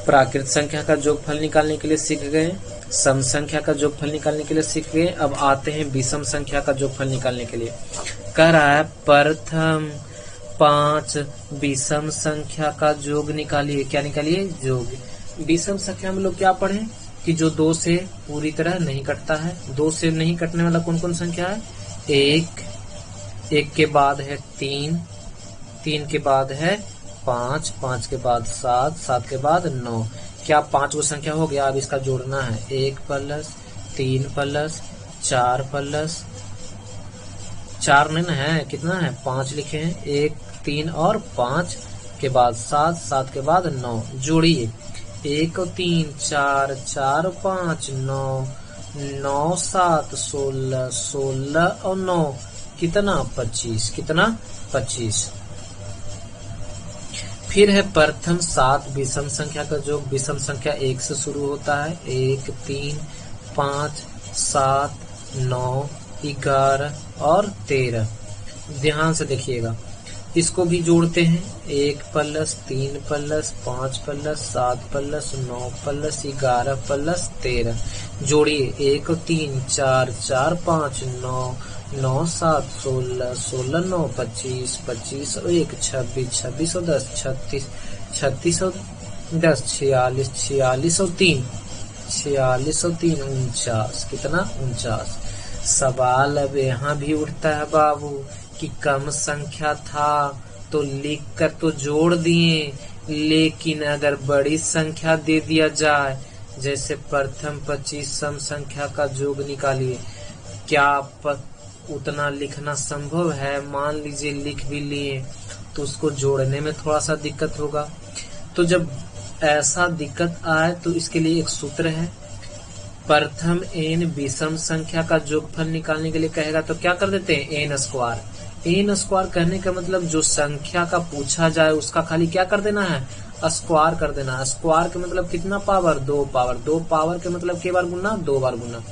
प्राकृत संख्या का जोगफल निकालने के लिए सीख गए, सम संख्या का जोगफल निकालने के लिए सीख गए। अब आते हैं विषम संख्या का जोगफल निकालने के लिए। कह रहा है प्रथम 5 विषम संख्या का योग निकालिए। क्या निकालिए? योग। विषम संख्या में लोग क्या पढ़े कि जो 2 से पूरी तरह नहीं कटता है। 2 से नहीं कटने वाला कौन कौन संख्या है? 1 के बाद है 3 के बाद है 5 के बाद 7 के बाद 9। क्या 5 वो संख्या हो गया? अब इसका जोड़ना है 1 प्लस 3 प्लस 4 प्लस 4 नहीं ना है, कितना है? 5 लिखे हैं। 1 3 और 5 के बाद 7 के बाद 9। जोड़िए 1 3 4 4 5 9 9 7 16 16 और 9 कितना? 25। कितना? 25। फिर है प्रथम 7 विषम संख्या का योग। विषम संख्या 1 से शुरू होता है। 1 3 5 7 9 11 और 13। ध्यान से देखिएगा, इसको भी जोड़ते हैं। 1 plus 3 plus 5 plus 7 plus 9 plus 11 plus 13। जोड़िए 1 3 4 4 5 9 9 7 16 16 9 25 25 और 1 26 26 और 10 36 36 और 10 46 46 और 3 46 और 3 49। कितना? 49। सवाल अब यहाँ भी उठता है बाबू कि कम संख्या था तो लिख कर तो जोड़ दिए, लेकिन अगर बड़ी संख्या दे दिया जाए, जैसे प्रथम 25 सम संख्या का योग निकालिए, क्या उतना लिखना संभव है? मान लीजिए लिख भी लिए तो उसको जोड़ने में थोड़ा सा दिक्कत होगा। तो जब ऐसा दिक्कत आए तो इसके लिए एक सूत्र है। प्रथम n विषम संख्या का जोगफल निकालने के लिए कहेगा तो क्या कर देते हैं? n square. n स्क्वायर कहने का मतलब जो संख्या का पूछा जाए उसका खाली क्या कर देना है? स्क्वायर कर देना। स्क्वायर के मतलब कितना पावर? 2 पावर। 2 पावर के मतलब के बार गुना? 2 बार गुना।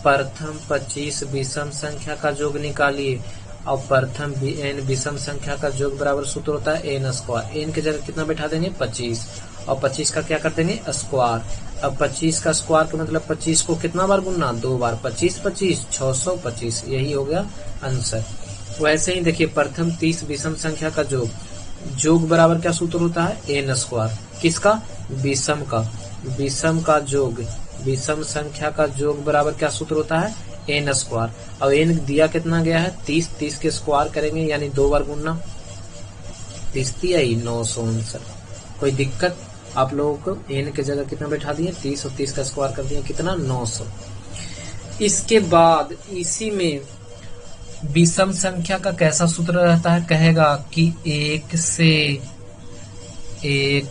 प्रथम 25 विषम संख्या का योग निकालिए और प्रथम n विषम संख्या का योग बराबर सूत्र होता है n स्क्वायर। n की जगह कितना बैठा देंगे? 25 और 25 का क्या कर देंगे? स्क्वायर। अब 25 का स्क्वायर का मतलब 25 को कितना बार गुना? 2 बार। 25 25 625। यही हो गया आंसर। वैसे ही देखिए प्रथम 30 विषम संख्या का योग बराबर क्या सूत्र होता है? n square. किसका? विषम का। विषम का योग, विषम संख्या का योग बराबर क्या सूत्र होता है? n square. अब n दिया कितना गया है? 30। 30 के स्क्वायर करेंगे यानी 2 बार गुना। 30 आई 969। कोई दिक्कत? आप लोगों को n की जगह कितना बैठा दिए? 30 और 30 का स्क्वायर कर दिए, कितना? 900। इसके बाद इसी में विषम संख्या का कैसा सूत्र रहता है? कहेगा कि 1 से 1